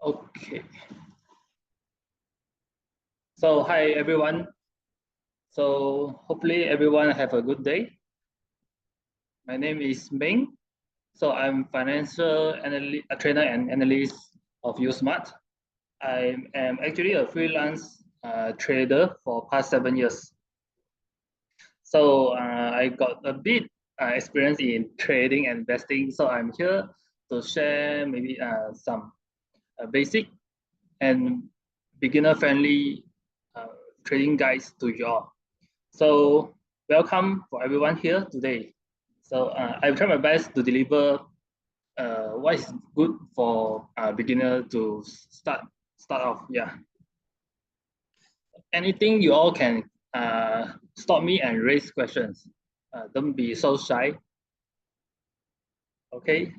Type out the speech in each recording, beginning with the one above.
Okay. So hi everyone. So hopefully everyone have a good day. My name is Ming. So I'm financial trainer and analyst of USmart. I am actually a freelance trader for past 7 years. So I got a bit experience in trading and investing. So I'm here to share maybe some basic and beginner friendly trading guides to you all. So welcome for everyone here today. So I've tried my best to deliver what is good for a beginner to start off. Yeah. Anything you all can stop me and raise questions. Don't be so shy. Okay.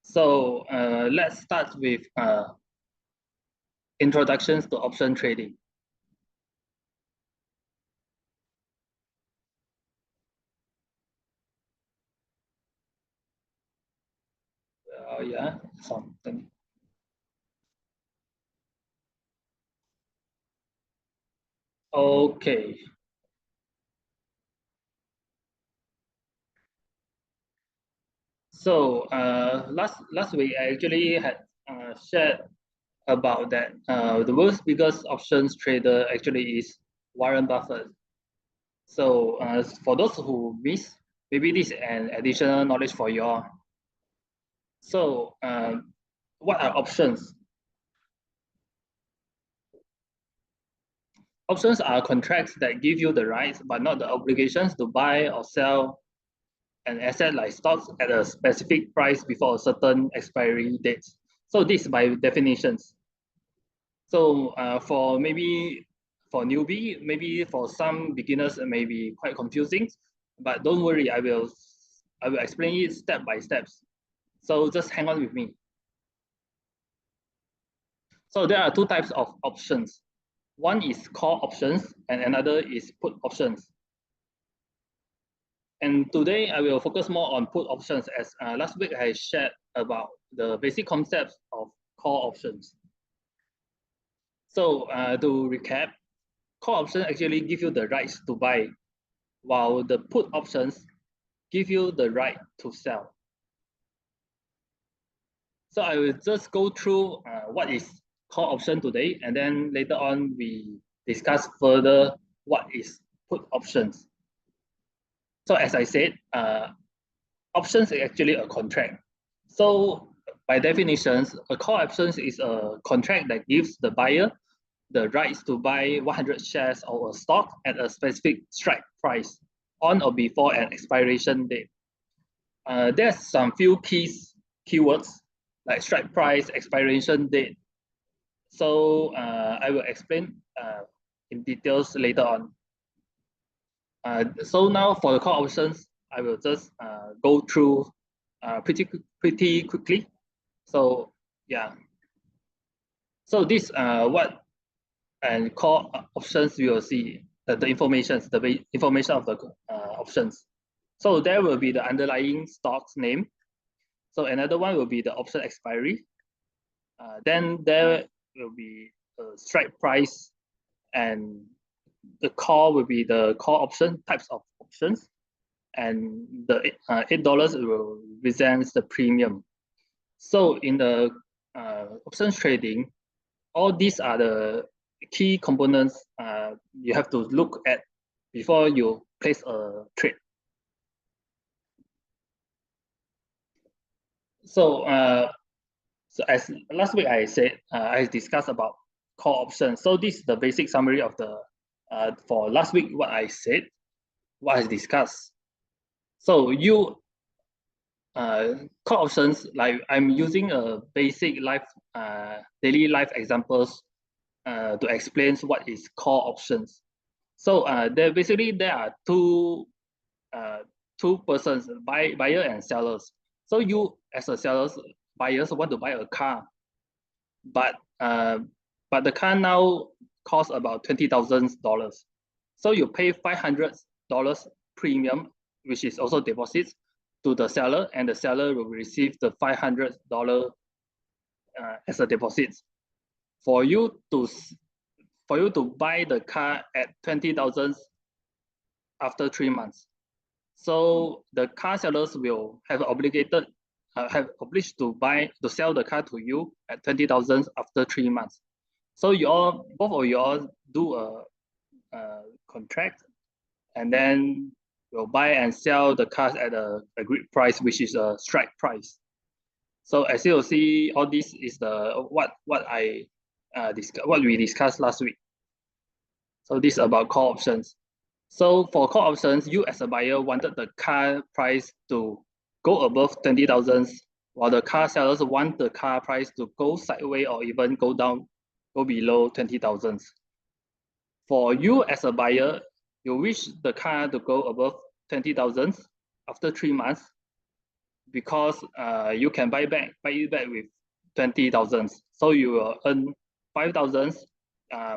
So let's start with introductions to option trading. Yeah, something. Okay. So last week I actually had shared about that the world's biggest options trader actually is Warren Buffett. So for those who miss, maybe this is an additional knowledge for you all. So what are options? Options are contracts that give you the rights but not the obligations to buy or sell an asset like stocks at a specific price before a certain expiry date. So this by definitions. So for maybe for newbie, maybe for some beginners it may be quite confusing, but don't worry, I will explain it step by steps. So just hang on with me. So there are two types of options. One is call options and another is put options. And today I will focus more on put options as last week I shared about the basic concepts of call options. So to recap, call options actually give you the rights to buy, while the put options give you the right to sell. So I will just go through what is call option today, and then later on we discuss further what is put options. So as I said, options is actually a contract. So by definitions, a call options is a contract that gives the buyer the rights to buy 100 shares of a stock at a specific strike price on or before an expiration date. There's some few keywords like strike price, expiration date. So I will explain in details later on. So now for the call options, I will just go through pretty quickly. So yeah. So this what and call options you will see the information of the options. So there will be the underlying stock's name. So another one will be the option expiry. Then there will be a strike price, and the call will be the call option types of options, and the $8 will represents the premium. So in the options trading, all these are the key components you have to look at before you place a trade. So so as last week I said, I discussed about call options. So this is the basic summary of the for last week what I said, what I discussed. So you call options, like I'm using a basic life daily life examples to explain what is call options. So there are uh, two persons, buyer and sellers. So you as a sellers, buyers want to buy a car, but the car now costs about $20,000. So you pay $500 premium, which is also deposits to the seller, and the seller will receive the $500 as a deposit for you to buy the car at 20,000 after 3 months. So the car sellers will have obliged to sell the car to you at 20,000 after 3 months. So both of you all do a contract, and then you'll buy and sell the cars at a agreed price, which is a strike price. So as you'll see, all this is what we discussed last week. So this is about call options. So for call options, you as a buyer wanted the car price to go above 20,000, while the car sellers want the car price to go sideways or even go below 20,000. For you as a buyer, you wish the car to go above 20,000 after 3 months, because you can buy it back with 20,000. So you will earn 5,000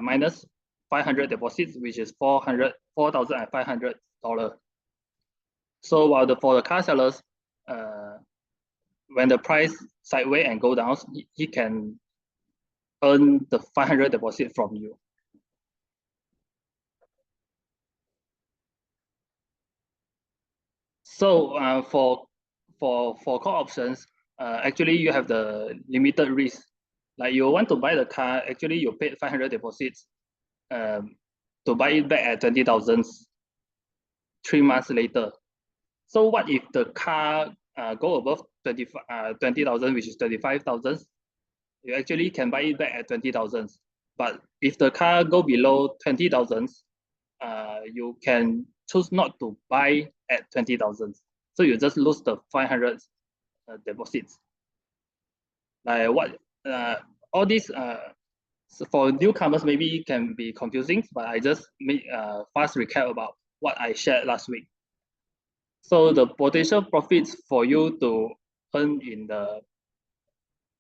minus 500 deposits, which is $4,500. So while for the car sellers, when the price sideways and go down, he can earn the 500 deposit from you. So for call options, actually you have the limited risk. Like you want to buy the car, actually you paid 500 deposits to buy it back at 20,000 3 months later. So what if the car go above 20,000, which is 25,000? You actually can buy it back at 20,000. But if the car go below 20,000, you can choose not to buy at 20,000. So you just lose the 500 deposits. Like what all these so for newcomers maybe can be confusing, but I just make a fast recap about what I shared last week. So the potential profits for you to earn in the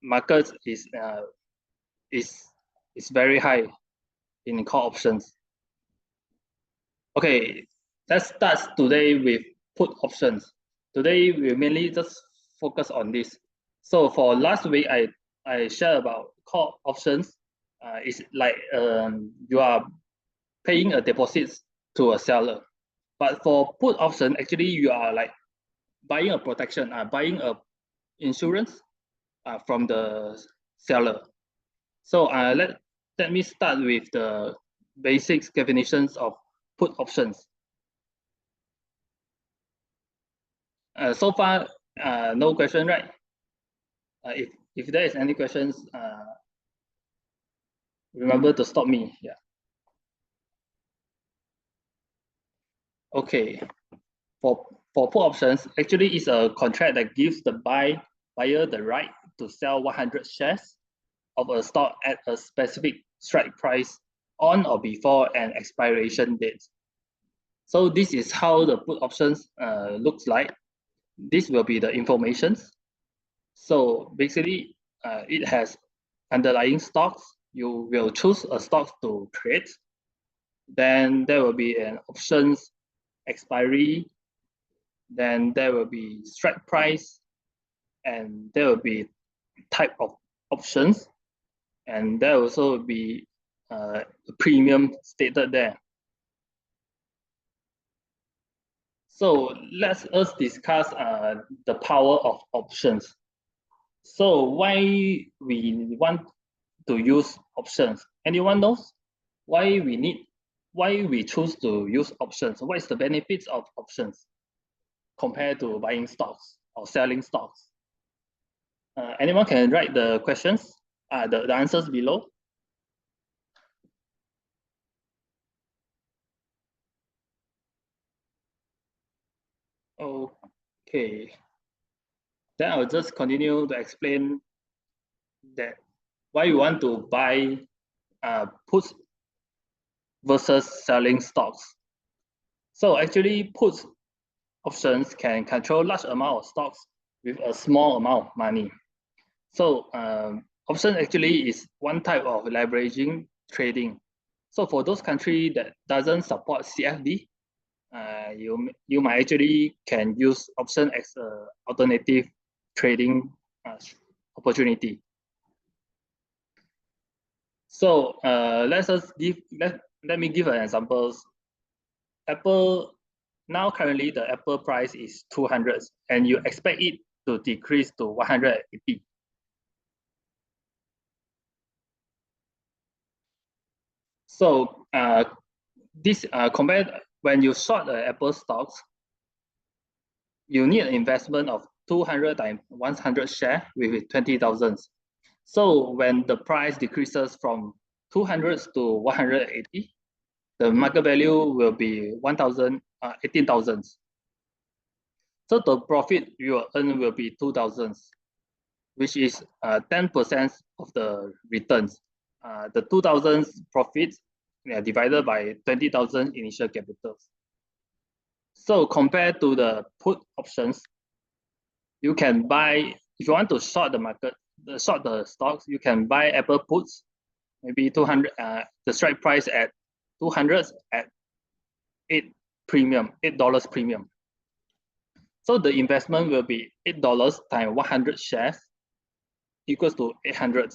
market is very high in call options. Okay, let's start today with put options. Today we mainly just focus on this. So for last week, I shared about call options. It's like you are paying a deposit to a seller. But for put option, actually you are like buying a protection, buying a insurance from the seller. So let me start with the basic definitions of put options. So far, no question, right? If there is any questions, remember to stop me. Yeah. Okay. For put options, actually is a contract that gives the buyer the right to sell 100 shares of a stock at a specific strike price on or before an expiration date. So this is how the put options looks like. This will be the information. So basically, it has underlying stocks. You will choose a stock to trade. Then there will be an options expiry. Then there will be strike price, and there will be type of options, and there will also be a premium stated there. So let us discuss the power of options. So why we want to use options? Anyone knows why we choose to use options? What is the benefits of options compared to buying stocks or selling stocks? Anyone can write the questions, the answers below. Okay. Then I'll just continue to explain that why you want to buy puts versus selling stocks. So actually, puts options can control large amount of stocks with a small amount of money. So option actually is one type of leveraging trading. So for those countries that doesn't support CFD, you might actually can use option as a alternative trading opportunity. So let me give an example. Apple now currently the Apple price is 200 and you expect it to decrease to 180. So this compared when you short the Apple stocks, you need an investment of 200 times 100 share with 20,000. So when the price decreases from 200 to 180, the market value will be 18,000. So the profit you will earn will be 2,000, which is 10% of the returns. The 2,000 profits divided by 20,000 initial capitals. So compared to the put options, you can buy, if you want to short the market, short the stocks, you can buy Apple puts, maybe 200, the strike price at 200 at $8 premium. So the investment will be $8 times 100 shares equals to 800.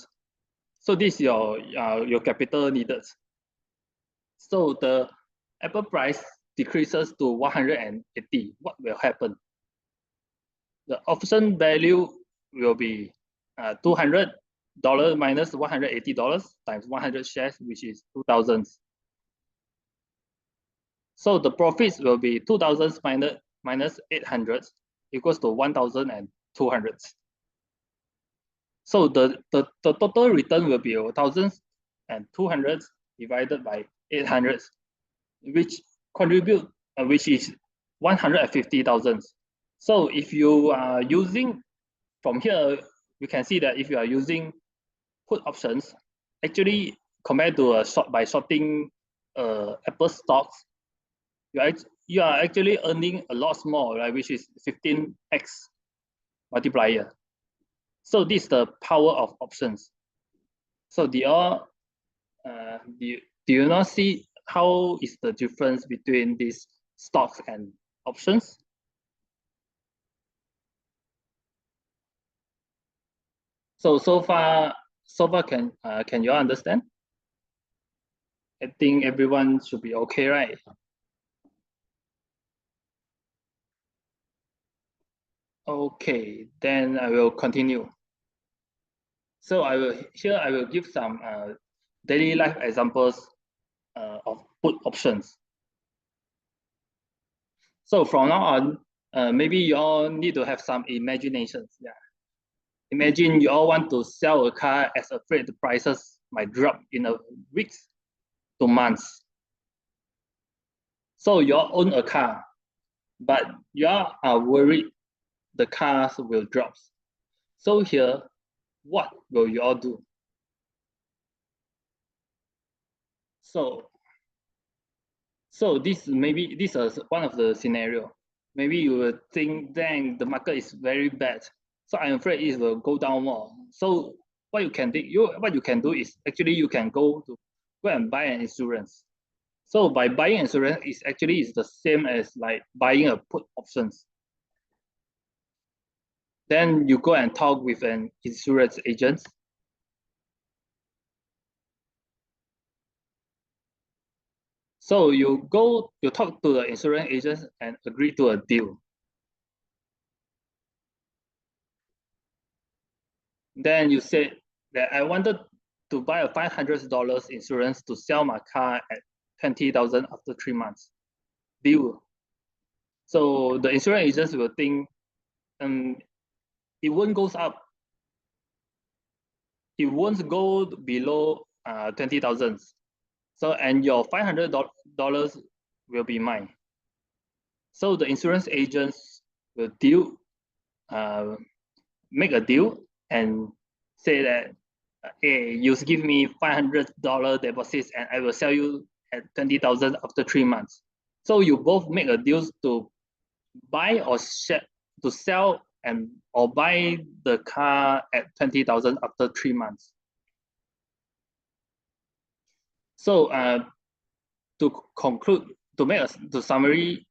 So this is your capital needed. So the Apple price decreases to 180. What will happen? The option value will be $200 minus $180 times 100 shares, which is 2,000. So the profits will be 2,000 minus 800 equals to 1,200. So the total return will be 1,200 divided by 800, which contribute, which is 150,000. So if you are using, from here, you can see that if you are using put options, actually compared to a shorting Apple stocks, you are actually earning a lot more, right? Which is 15x multiplier. So this is the power of options. So do you not see how is the difference between these stocks and options? So far can you understand? I think everyone should be okay, right? Okay, then I will continue. So I will give some daily life examples of put options. So from now on, maybe you all need to have some imaginations. Yeah. Imagine you all want to sell a car as afraid the prices might drop in a weeks to months. So you all own a car, but you all are worried the cars will drop. So here, what will you all do? So this is one of the scenario. Maybe you will think, dang, the market is very bad. So I'm afraid it will go down more. So what you can do is actually you can go and buy an insurance. So by buying insurance is the same as like buying a put options. Then you go and talk with an insurance agent. So you talk to the insurance agent and agree to a deal. Then you said that I wanted to buy a $500 insurance to sell my car at 20,000 after 3 months. Deal. So the insurance agents will think it won't goes up. It won't go below 20,000. So and your $500 will be mine. So the insurance agents will make a deal and say that, hey, you give me $500 deposits and I will sell you at 20,000 after 3 months. So you both make a deal to buy or to sell or buy the car at 20,000 after 3 months. So to conclude, to summary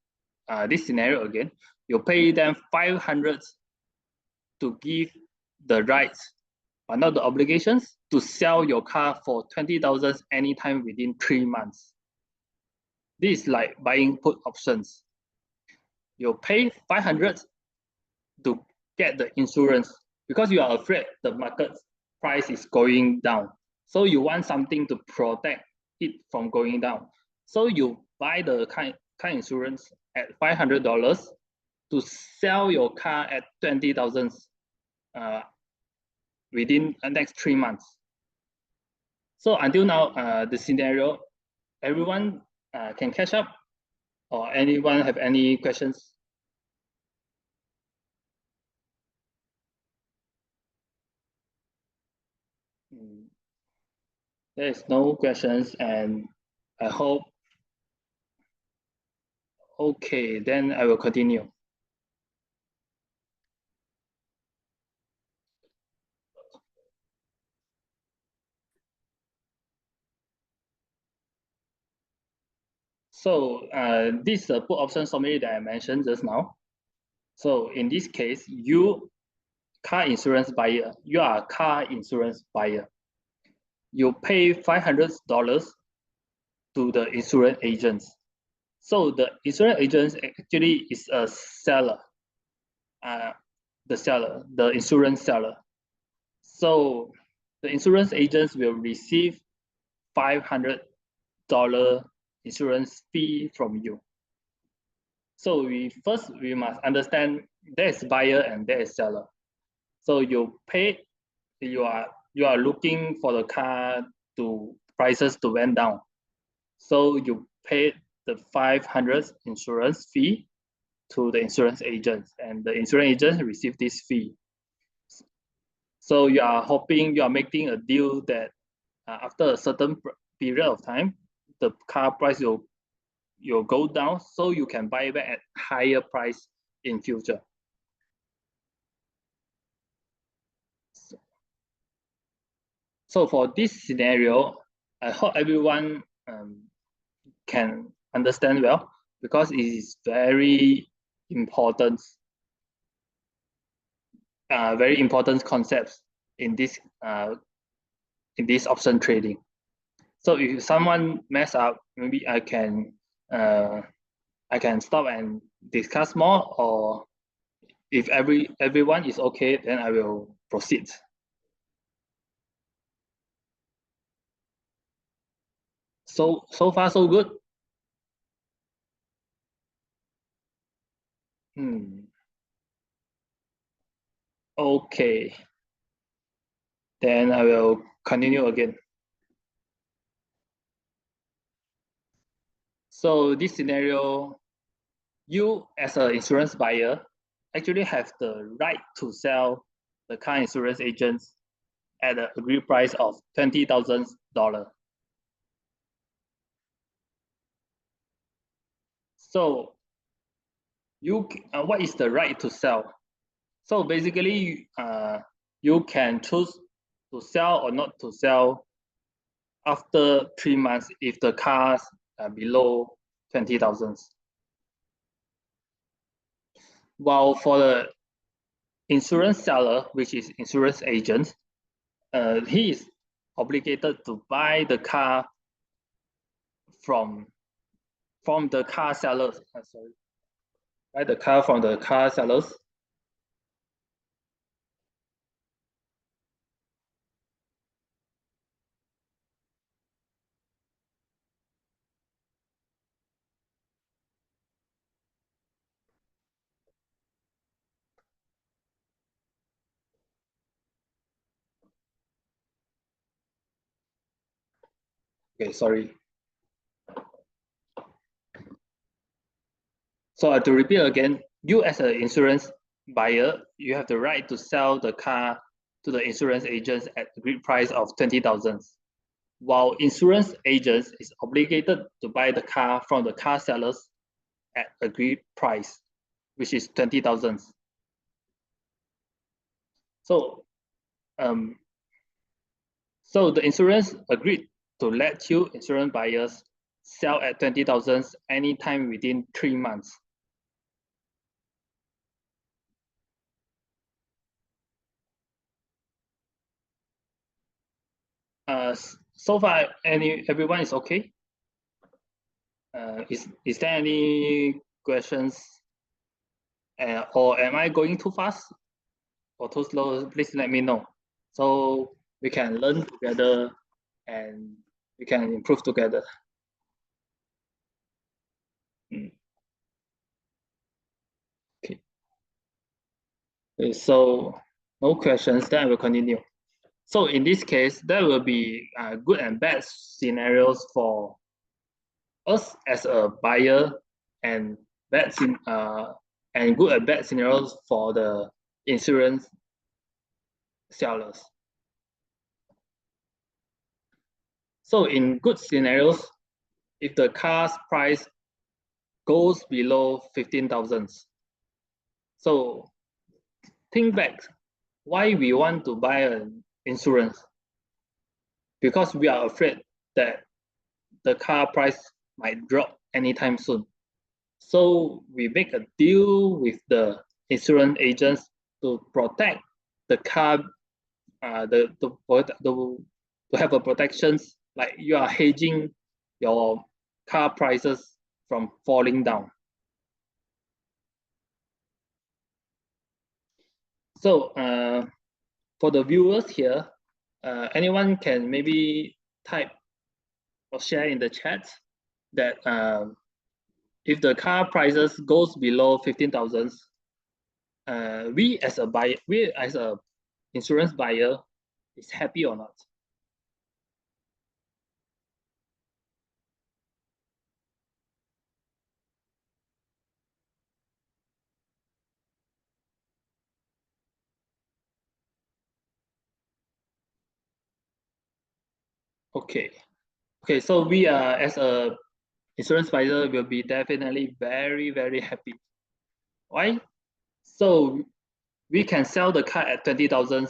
this scenario again, you pay them 500 to give the rights but not the obligations to sell your car for 20,000 anytime within 3 months. This is like buying put options. You pay 500 to get the insurance because you are afraid the market price is going down. So you want something to protect it from going down. So you buy the car insurance at $500 to sell your car at 20,000 within the next 3 months. So until now, the scenario, everyone can catch up, or anyone have any questions? There is no questions, and I hope. Okay, then I will continue. So this put option summary that I mentioned just now. So in this case, you car insurance buyer, you are a car insurance buyer. You pay $500 to the insurance agents. So the insurance agent actually is a seller, the insurance seller. So the insurance agents will receive $500 insurance fee from you. So we must understand there is buyer and there is seller. So you are looking for the car to prices to went down. So you pay the 500 insurance fee to the insurance agents, and the insurance agents receive this fee. So you are making a deal that after a certain period of time, the car price will go down, so you can buy back at higher price in future. So for this scenario, I hope everyone can understand well, because it is very important concepts in this option trading. So if someone mess up, maybe I can stop and discuss more, or if everyone is okay, then I will proceed. So far so good. Okay. Then I will continue again. So this scenario, you as an insurance buyer actually have the right to sell the car insurance agents at an agreed price of $20,000. So what is the right to sell? So basically, you can choose to sell or not to sell after 3 months if the cars are below 20,000. While for the insurance seller, which is insurance agent, he is obligated to buy the car from the car sellers. Buy the car from the car sellers. Okay, sorry. So to repeat again, you as an insurance buyer, you have the right to sell the car to the insurance agents at agreed price of 20,000, while insurance agents is obligated to buy the car from the car sellers at agreed price, which is 20,000. So, so the insurance agreed to let you insurance buyers sell at 20,000 anytime within 3 months. so far, everyone is okay. Is there any questions? Or am I going too fast or too slow? Please let me know, so we can learn together and we can improve together. Okay. So no questions, then I will continue. So in this case, there will be good and bad scenarios for us as a buyer, and and good and bad scenarios for the insurance sellers. So in good scenarios, if the car's price goes below 15,000, so think back, why we want to buy an insurance? Because we are afraid that the car price might drop anytime soon. So we make a deal with the insurance agents to protect the car, to have a protections, like you are hedging your car prices from falling down. So for the viewers here, anyone can maybe type or share in the chat that if the car prices goes below 15,000, we as a insurance buyer is happy or not? Okay. Okay, so we are as a insurance buyer will be definitely very, very happy. Why? So we can sell the car at 20,000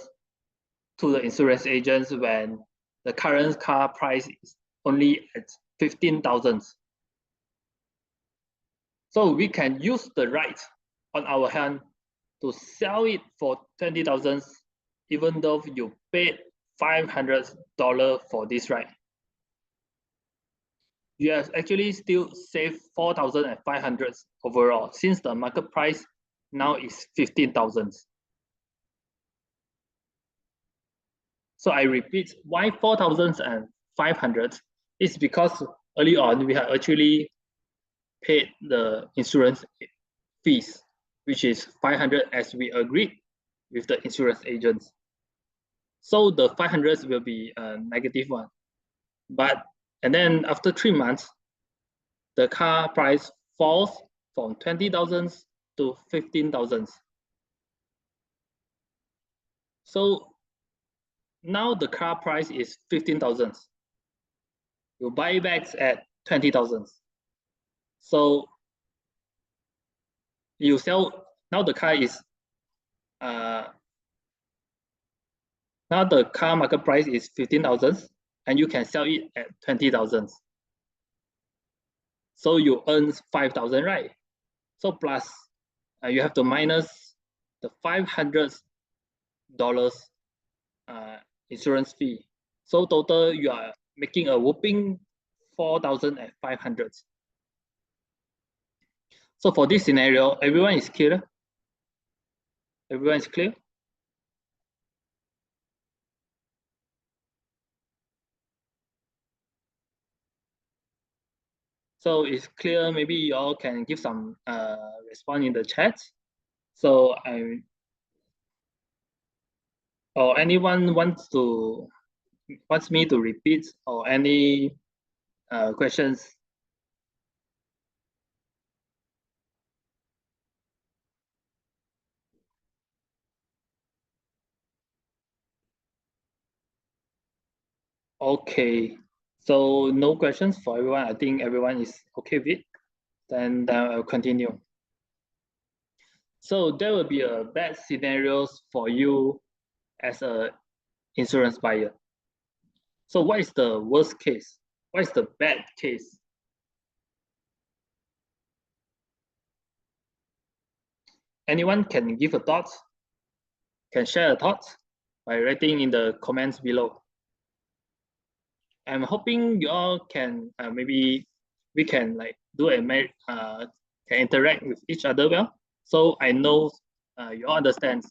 to the insurance agents when the current car price is only at 15,000. So we can use the right on our hand to sell it for 20,000, even though you paid $500 for this right. You have actually still saved 4,500 overall, since the market price now is 15,000. So I repeat, why 4,500 is because early on we have actually paid the insurance fees, which is 500 as we agreed with the insurance agents. So the 500 will be a negative one. And then after 3 months, the car price falls from 20,000 to 15,000. So now the car price is 15,000. You buy back at 20,000. So you sell, now the car is, now the car market price is 15,000 and you can sell it at 20,000. So you earn 5,000, right? So plus you have to minus the $500 insurance fee. So total you are making a whopping 4,500. So for this scenario, everyone is clear? Everyone is clear? So it's clear, maybe you all can give some response in the chat. So or anyone wants me to repeat, or any questions? Okay, so no questions for everyone. I think everyone is okay with it. Then I'll continue. So there will be a bad scenarios for you as a insurance buyer. So what is the worst case? What is the bad case? Anyone can give a thought? Can share a thought by writing in the comments below. I'm hoping you all can maybe we can like do a can interact with each other well. So I know you all understand.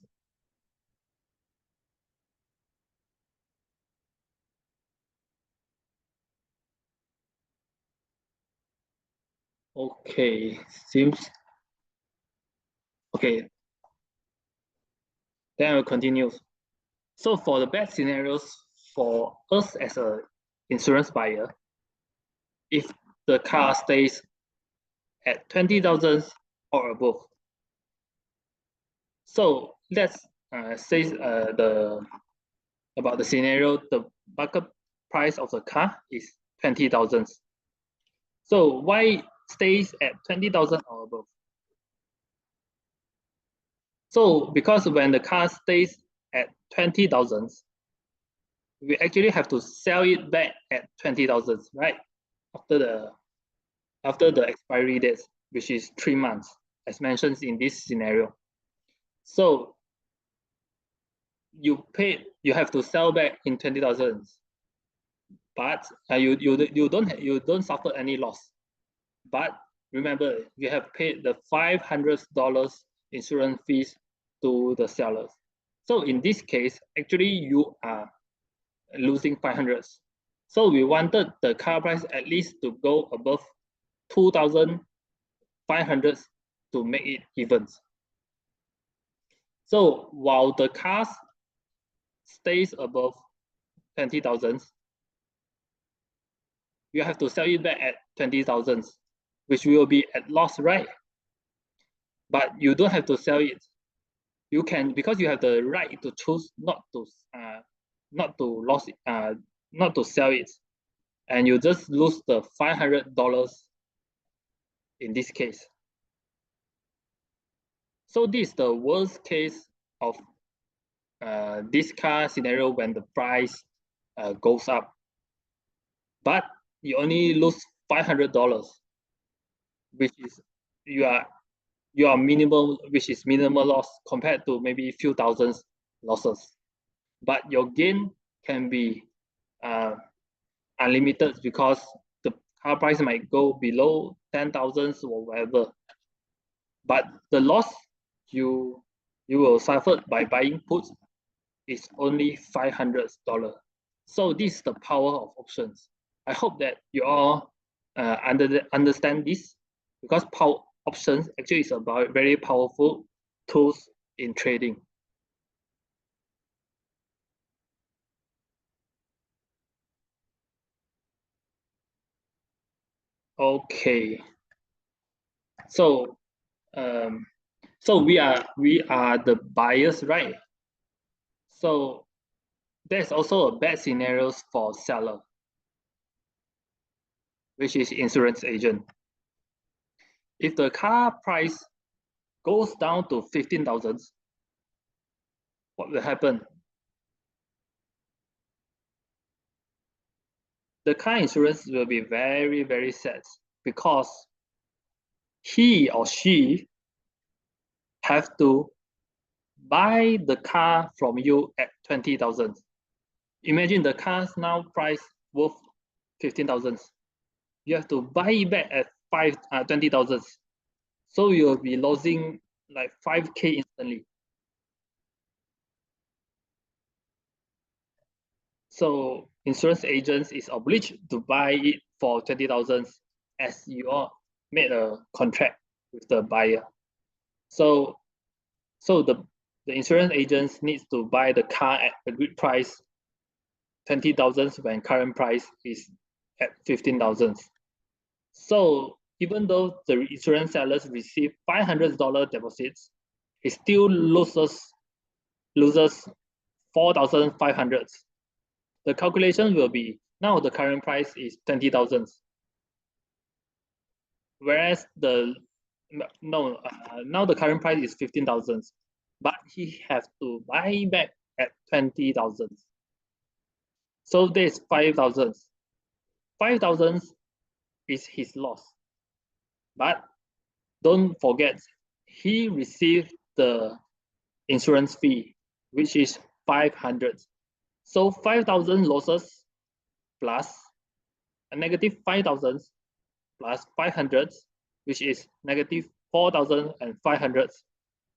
Okay, seems okay. Then I will continue. So for the bad scenarios for us as a insurance buyer, if the car stays at 20,000 or above. So let's say the about the scenario, the market price of the car is 20,000. So why stays at 20,000 or above? So because when the car stays at 20,000, we actually have to sell it back at 20,000, right? After the expiry date, which is 3 months, as mentioned in this scenario. So you have to sell back in 20,000, but you don't suffer any loss. But remember, you have paid the $500 insurance fees to the sellers. So in this case, actually you are losing 500. So we wanted the car price at least to go above 2,500 to make it even. So while the car stays above 20,000, you have to sell it back at 20,000, which will be at loss, right? But you don't have to sell it. You can, because you have the right to choose not to lose not to sell it, and you just lose the $500 in this case. So this is the worst case of this car scenario when the price goes up, but you only lose $500, which is you are minimal, which is minimal loss compared to maybe few thousands losses. But your gain can be unlimited because the car price might go below 10,000 or whatever. But the loss you will suffer by buying puts is only $500. So this is the power of options. I hope that you all understand this, because options actually is about very powerful tools in trading. Okay, so um, so we are the buyers, right? So there's also a bad scenarios for seller, which is insurance agent. If the car price goes down to 15,000, what will happen? The car insurance will be very, very sad, because he or she have to buy the car from you at 20,000. Imagine the car's now price worth 15,000. You have to buy it back at 20,000. So you'll be losing like 5K instantly. So insurance agents is obliged to buy it for 20,000, as you all made a contract with the buyer. So the insurance agents needs to buy the car at a good price, 20,000, when current price is at 15,000. So even though the insurance sellers receive $500 deposits, it still loses 4,500. The calculation will be, now the current price is 20,000, whereas now the current price is 15,000, but he has to buy back at 20,000. So there's 5,000. 5,000 is his loss. But don't forget, he received the insurance fee, which is 500. So 5,000 losses plus a negative 5,000 plus 500, which is negative 4,500.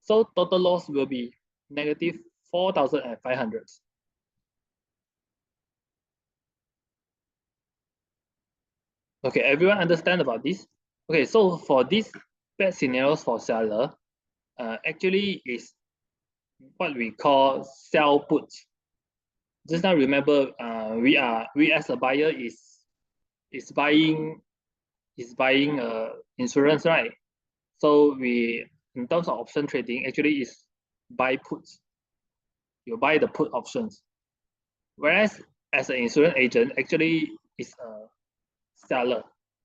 So total loss will be negative 4,500. Okay, everyone understand about this? Okay, so for this bad scenarios for seller, actually is what we call sell put. Just now remember, we as a buyer is buying insurance, right? So we, in terms of option trading, actually is buy puts. You buy the put options. Whereas as an insurance agent, actually is a seller.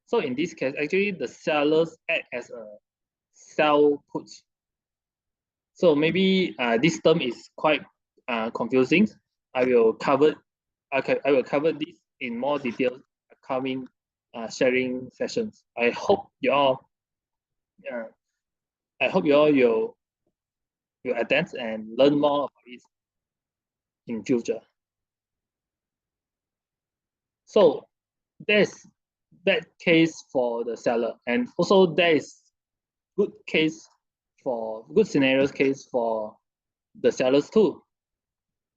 So in this case, actually the sellers act as a sell puts. So maybe this term is quite confusing. I will cover this in more detail coming sharing sessions. Uh, I hope you all you attend and learn more about it in future. So there's bad case for the seller, and also there is good scenarios case for the sellers too.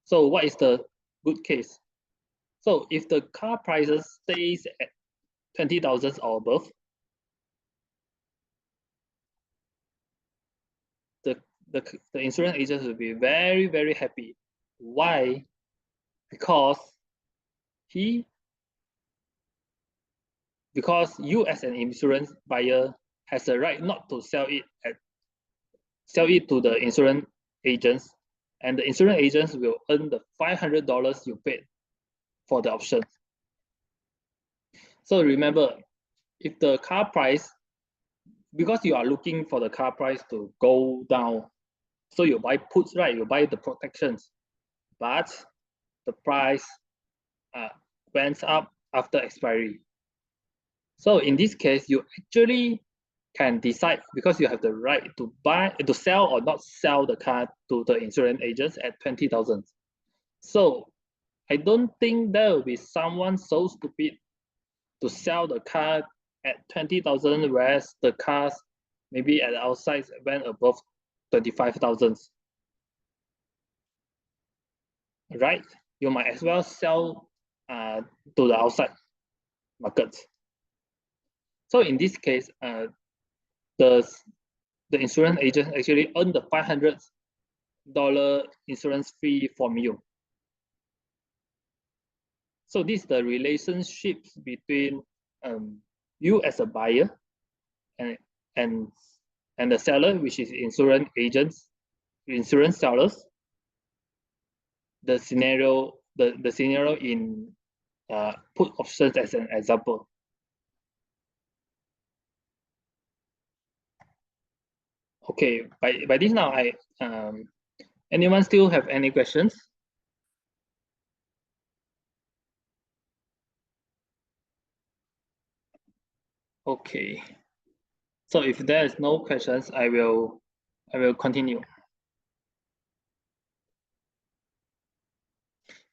So what is the good case? So if the car prices stays at 20,000 or above, the insurance agents will be very, very happy. Why? Because you as an insurance buyer has a right not to sell it to the insurance agents, and the insurance agents will earn the $500 you paid for the option. So remember, if the car price, because you are looking for the car price to go down, so you buy puts, right? You buy the protections, but the price went up after expiry. So in this case, you actually can decide, because you have the right to sell or not sell the car to the insurance agents at 20,000. So I don't think there will be someone so stupid to sell the car at 20,000, whereas the cars maybe at the outside went above 25,000. Right? You might as well sell to the outside market. So in this case, the insurance agent actually earn the $500 insurance fee from you. So this is the relationships between you as a buyer and the seller, which is insurance agents, insurance sellers. The scenario in put options as an example. Okay, by this now, anyone still have any questions? Okay. So if there is no questions, I will continue.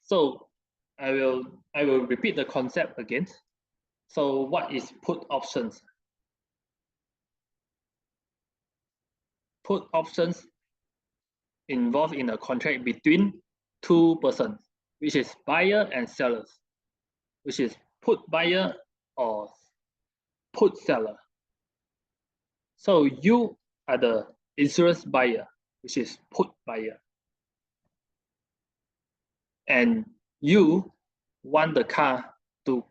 So I will repeat the concept again. So what is put options? Put options involved in a contract between two persons, which is buyer and sellers, which is put buyer or put seller. So you are the insurance buyer, which is put buyer. And you want the car to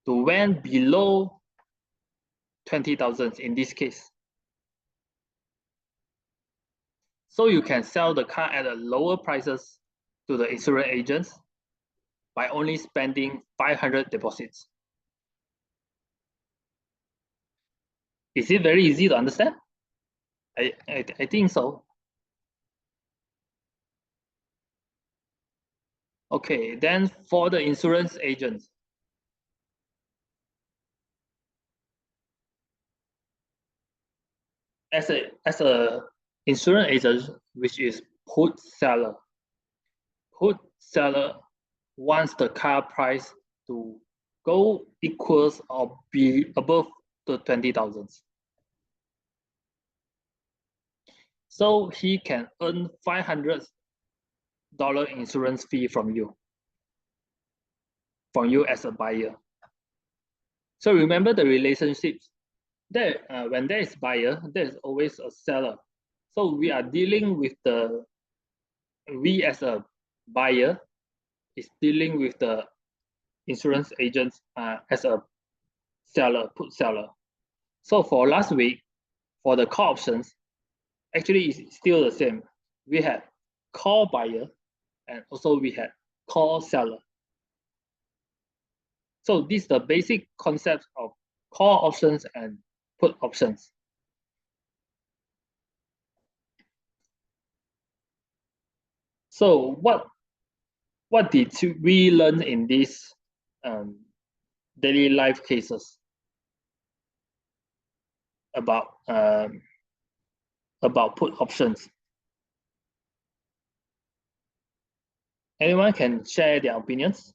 went below 20,000 in this case. So you can sell the car at a lower prices to the insurance agents by only spending 500 deposits. Is it very easy to understand? I think so. Okay, then for the insurance agents, as a insurance agent, which is put seller wants the car price to go equals or be above the 20,000. So he can earn $500 insurance fee from you as a buyer. So remember the relationships. There, when there is buyer, there is always a seller. So we are dealing with we as a buyer is dealing with the insurance agents as a seller, put seller. So for last week, for the call options, actually it's still the same. We had call buyer and also we had call seller. So this is the basic concept of call options and put options. So what did we learn in these daily life cases about put options? Anyone can share their opinions?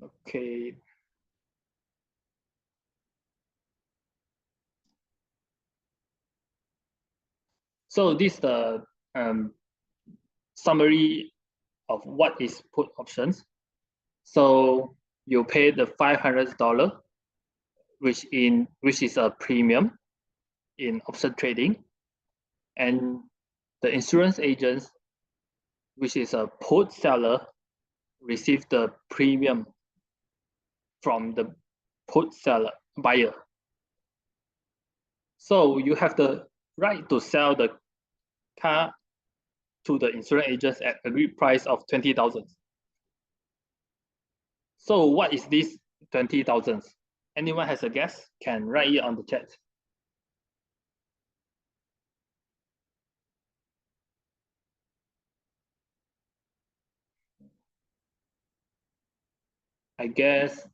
Okay. So this is the summary of what is put options. So you pay the $500, which is a premium in option trading, and the insurance agents, which is a put seller, receive the premium from the put seller buyer. So you have the right to sell the car to the insurance agents at agreed price of 20,000. So what is this 20,000? Anyone has a guess? Can write it on the chat. I guess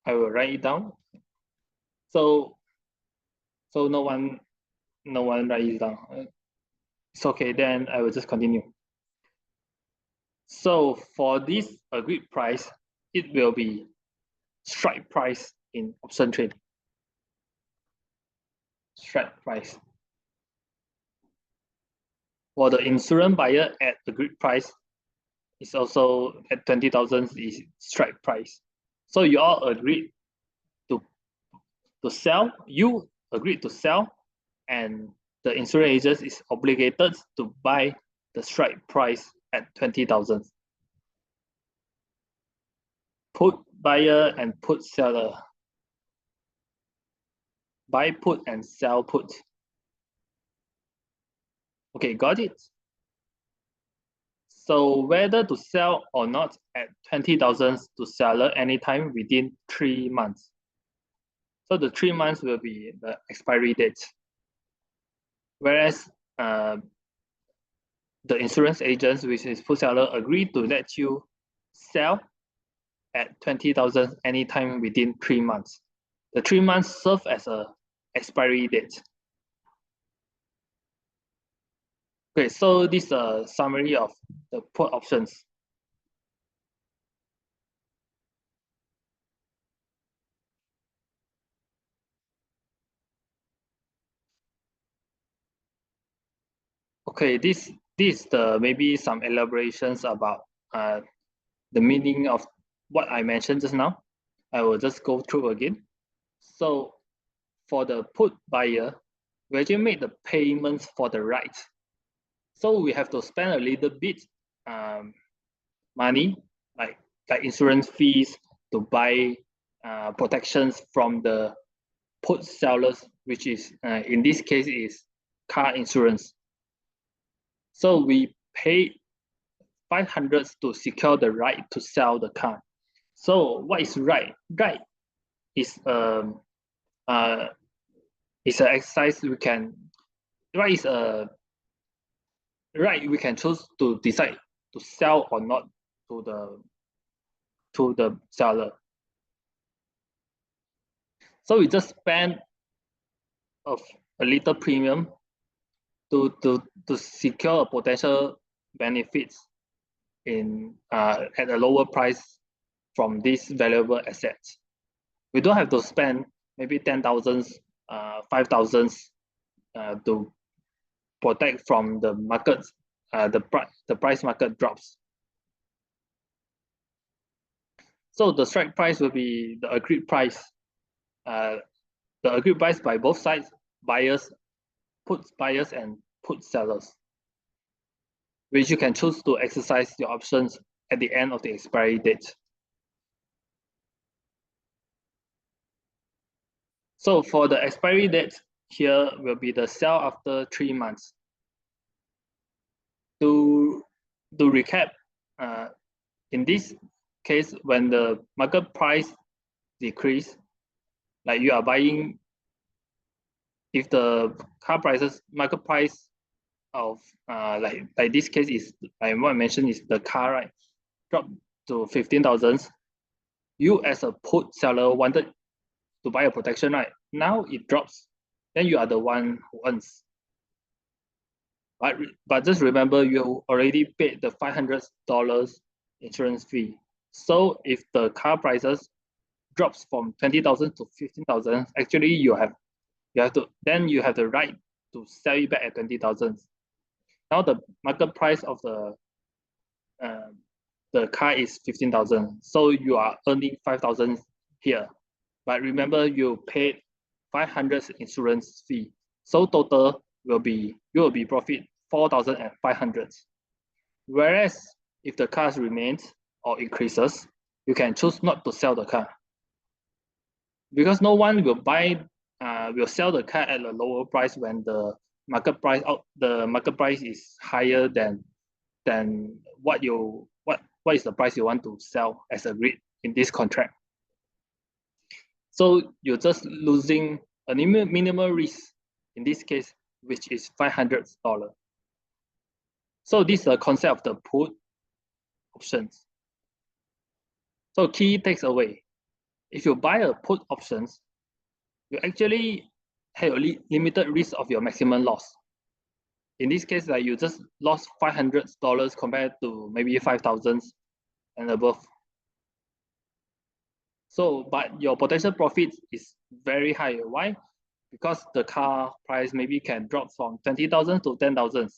I will write it down. So no one write it down. It's okay, then I will just continue. So for this agreed price, it will be strike price in option trade. Strike price. For the insurance buyer at agreed price, is also at 20,000 is strike price. So you all agreed to sell. You agreed to sell, and the insurance agent is obligated to buy the strike price at 20,000. Put buyer and put seller. Buy put and sell put. Okay, got it. So whether to sell or not at 20,000 to seller anytime within 3 months. So the 3 months will be the expiry date. Whereas the insurance agents, which is put seller, agree to let you sell at 20,000 anytime within 3 months. The 3 months serve as a expiry date. Okay, so this is a summary of the put options. Okay, this the maybe some elaborations about the meaning of what I mentioned just now. I will just go through again. So for the put buyer, we actually make the payments for the right. So we have to spend a little bit money, like insurance fees to buy protections from the put sellers, which is in this case is car insurance. So we pay 500 to secure the right to sell the car. So what is right? Right is it's an exercise we can. Right is a right we can choose to decide to sell or not to the seller. So we just spend of a little premium to secure potential benefits in at a lower price from these valuable assets. We don't have to spend maybe 10,000, 5,000 to protect from the markets, the price market drops. So the strike price will be the agreed price. The agreed price by both sides, buyers and put sellers, which you can choose to exercise your options at the end of the expiry date. So for the expiry date, here will be the sell after 3 months. To recap, in this case, when the market price decrease, like you are buying, if the car prices, market price of like this case is, like what I mentioned is the car, right, drop to 15,000. You as a put seller wanted to buy a protection, right? Now it drops, then you are the one who earns. But just remember, you already paid the $500 insurance fee. So if the car prices drops from 20,000 to 15,000, actually you have the right to sell it back at 20,000. Now the market price of the car is 15,000, so you are earning 5,000 here. But remember, you paid 500 insurance fee, so total will be profit 4,500. Whereas if the car remains or increases, you can choose not to sell the car, because no one will sell the car at a lower price when the market price is higher than what is the price you want to sell as agreed in this contract. So you're just losing a minimal risk in this case, which is $500. So this is the concept of the put options. So key takeaway: if you buy a put options, you actually have a limited risk of your maximum loss. In this case, like you just lost $500 compared to maybe 5,000 and above. So, but your potential profit is very high. Why? Because the car price maybe can drop from 20,000 to 10,000.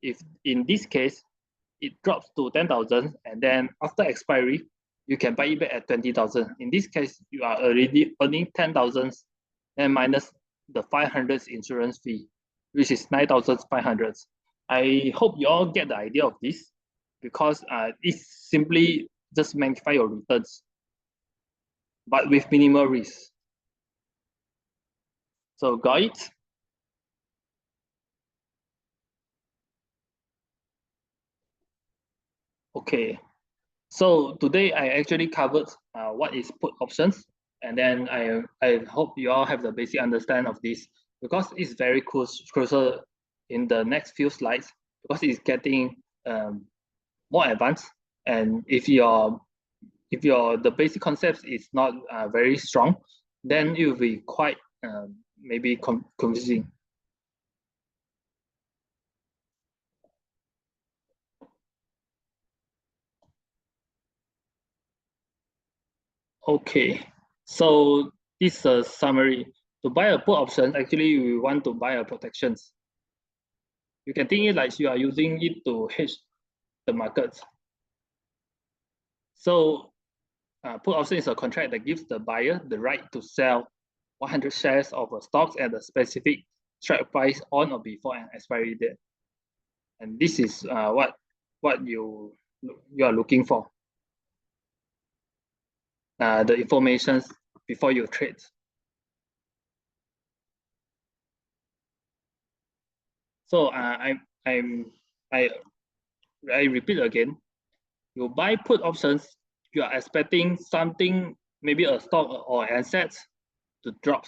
If in this case, it drops to 10,000, and then after expiry, you can buy it back at 20,000. In this case, you are already earning 10,000 and minus the 500 insurance fee, which is 9,500. I hope you all get the idea of this, because it's simply just magnify your returns, but with minimal risk. So got it? Okay. So today I actually covered what is put options, and then I hope you all have the basic understanding of this, because it's very crucial in the next few slides, because it's getting more advanced, and if the basic concepts is not very strong, then it will be quite maybe confusing. Okay, so this is a summary. To buy a put option, actually we want to buy a protections. You can think it like you are using it to hedge the markets. So put option is a contract that gives the buyer the right to sell 100 shares of a stock at a specific strike price on or before an expiry date. And this is what you are looking for. The information before you trade. So I repeat again. You buy put options, you are expecting something, maybe a stock or asset, to drop.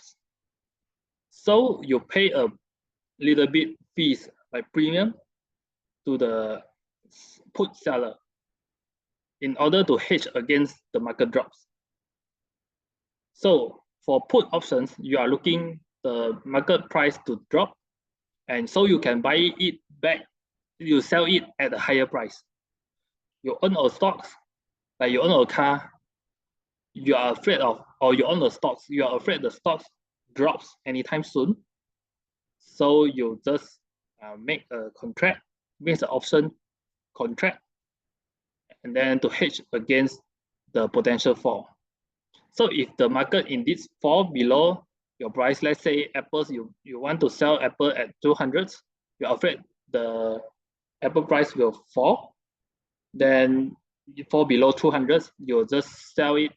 So you pay a little bit fees, like premium, to the put seller in order to hedge against the market drops. So for put options, you are looking the market price to drop and so you can buy it back, you sell it at a higher price. You own a stocks, like you own a car, you are afraid of, or you own the stocks, you are afraid the stocks drops anytime soon. So you just make a contract, make an option contract, and then to hedge against the potential fall. So if the market indeed fall below your price, let's say apples, you want to sell apple at 200, you're afraid the apple price will fall, then it fall below 200, you'll just sell it.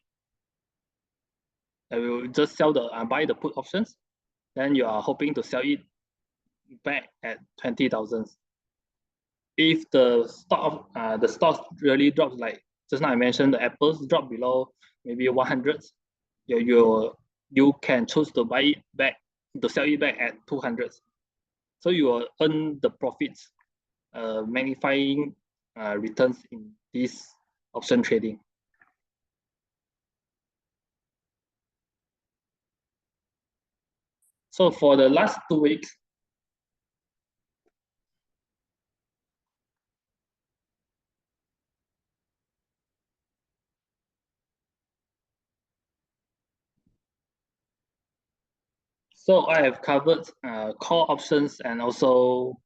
You will just sell the buy the put options. Then you are hoping to sell it back at 20,000. If the stock really drops, like just now I mentioned, the apples drop below maybe 100, you can choose to buy it back, to sell it back at 200. So you will earn the profits, magnifying returns in this option trading. So for the last 2 weeks, so I have covered call options and also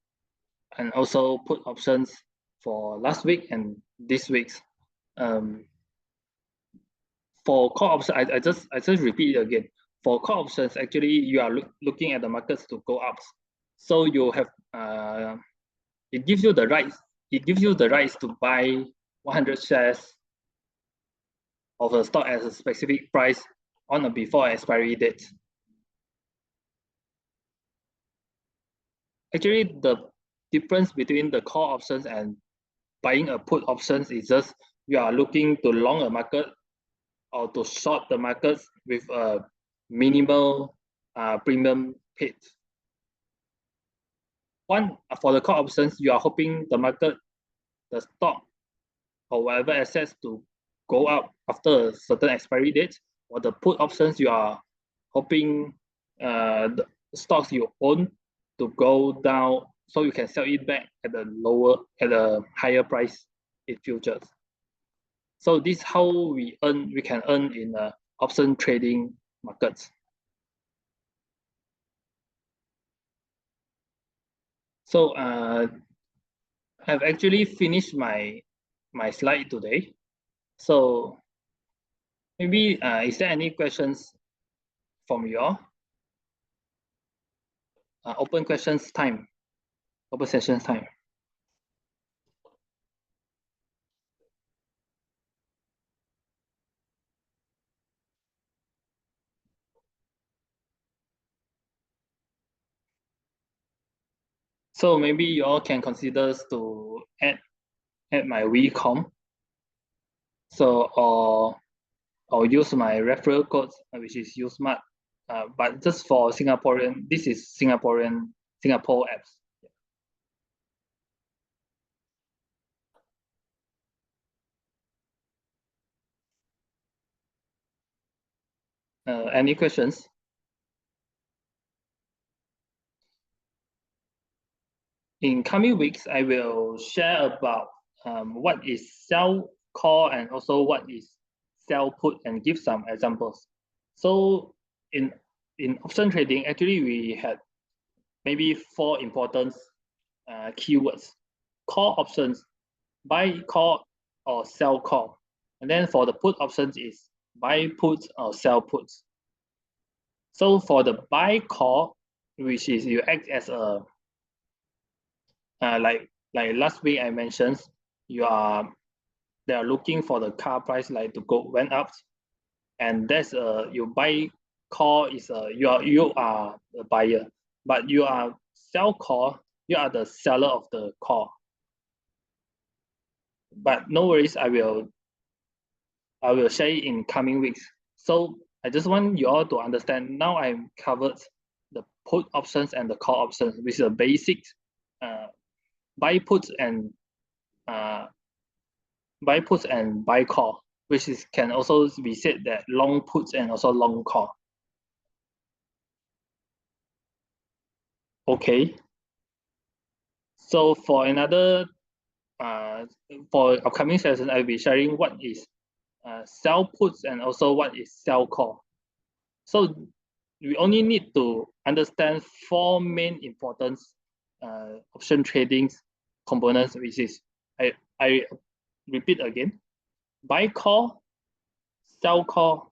put options for last week and this week's. For call options, I just repeat it again. For call options, actually you are looking at the markets to go up. So you have it gives you the rights. It gives you the rights to buy 100 shares of a stock at a specific price on or before expiry date. Actually, the difference between the call options and buying a put options is just you are looking to long a market or to short the markets with a minimal premium paid. One, for the call options, you are hoping the market, the stock, or whatever assets to go up after a certain expiry date. For the put options, you are hoping the stocks you own to go down so you can sell it back at a higher price in futures. So this is how we can earn in option trading markets. So I've actually finished my slide today. So maybe is there any questions from you all? Open questions time. Open sessions time. So maybe you all can consider to add my WeCom. So or use my referral code, which is USmart. But just for Singaporean, this is Singapore apps. Any questions? In coming weeks, I will share about what is sell call and also what is sell put and give some examples. So in option trading, actually we had maybe 4 important keywords. Call options, buy call or sell call. And then for the put options is buy put or sell puts. So for the buy call, which is you act as a like last week I mentioned, they are looking for the car price like to go went up, and that's you buy call is you are the buyer, but you are sell call, you are the seller of the call. But no worries, I will share it in coming weeks. So I just want you all to understand now I've covered the put options and the call options, which is the basics. Buy puts and buy call, which is can also be said that long puts and also long call. Okay. So for another, for upcoming session, I'll be sharing what is sell puts and also what is sell call. So we only need to understand four main important option trading components, which is, I repeat again, buy call, sell call,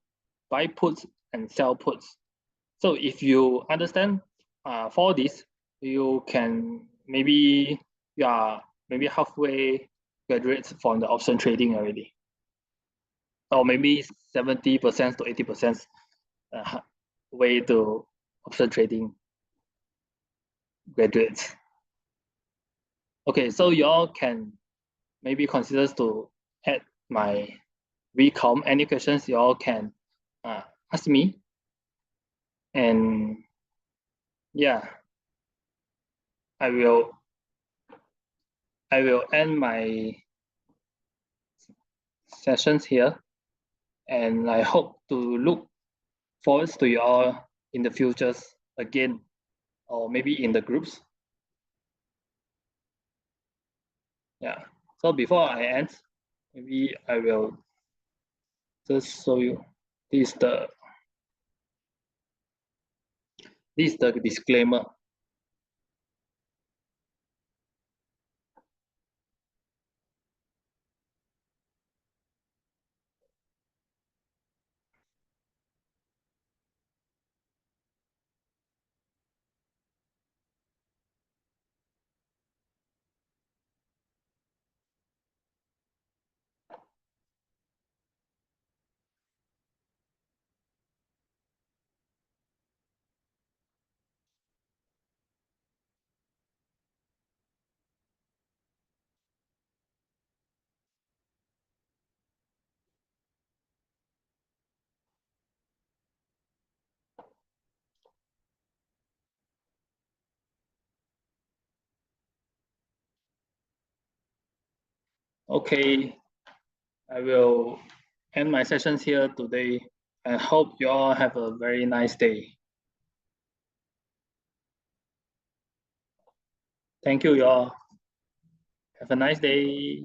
buy puts, and sell puts. So if you understand for this, you can maybe you are maybe halfway graduates from the option trading already, or maybe 70% to 80% way to option trading graduates. Okay, so you all can maybe consider to add my VCOM. Any questions you all can ask me, and yeah, I will end my sessions here, and I hope to look forward to you all in the futures again, or maybe in the groups. Yeah. So before I end, maybe I will just show you this the disclaimer. Okay, I will end my sessions here today. I hope you all have a very nice day. Thank you, you all. Have a nice day.